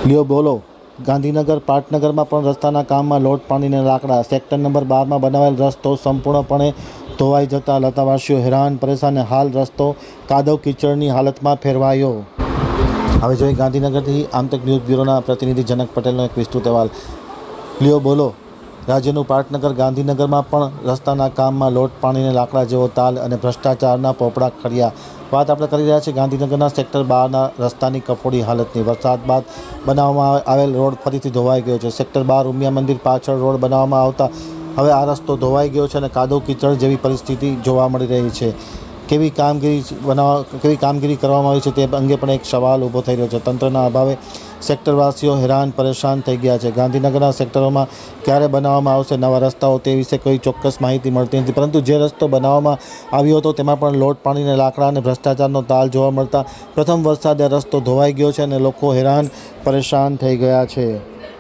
લ્યો બોલો ગાંધીનગર પાટનગરમાં પણ રસ્તાના કામમાં લોટ પાણીને લાકડા સેક્ટર નંબર 12માં બનાવેલ રસ્તો સંપૂર્ણપણે ધોવાઈ જતા લતાવાસીઓ હેરાન પરેશાન હાલ રસ્તો કાદવ કીચડની હાલતમાં ફેરવાયો। હવે જોઈએ ગાંધીનગરથી આમતક ન્યૂઝ બ્યુરોના પ્રતિનિધિ જનક પટેલનો એક વિસ્તૃત અહેવાલ। લ્યો બોલો રાજ્યનું પાટનગર ગાંધીનગરમાં પણ રસ્તાના કામમાં લોટ પાણીને લાકડા જેવો તાલ અને ભ્રષ્ટાચારના પોપડા ખર્યા। વાત આપણે કરી રહ્યા છીએ ગાંધીનગરના સેક્ટર 12ના રસ્તાની કફોડી હાલતની। વરસાદ બાદ બનાવવામાં આવેલ રોડ ફરીથી ધોવાઈ ગયો છે। સેક્ટર 12 ઉમિયા મંદિર પાછળ રોડ બનાવવામાં આવતા હવે આ રસ્તો ધોવાઈ ગયો છે અને કાદવ કીચડ જેવી પરિસ્થિતિ જોવા મળી રહી છે। કેવી કામગીરી કરવામાં આવી છે તે અંગે પણ એક સવાલ ઊભો થઈ રહ્યો છે। તંત્રના અભાવે સેક્ટરવાસીઓ હેરાન પરેશાન થઈ ગયા છે। ગાંધીનગરના સેક્ટરોમાં ક્યારે બનાવવામાં આવશે નવા રસ્તાઓ તે વિશે કોઈ ચોક્કસ માહિતી મળતી નથી, પરંતુ જે રસ્તો બનાવવામાં આવ્યો હતો તેમાં પણ લોટ પાણીને લાકડા અને ભ્રષ્ટાચારનો તાલ જોવા મળતા પ્રથમ વરસાદે રસ્તો ધોવાઈ ગયો છે અને લોકો હેરાન પરેશાન થઈ ગયા છે।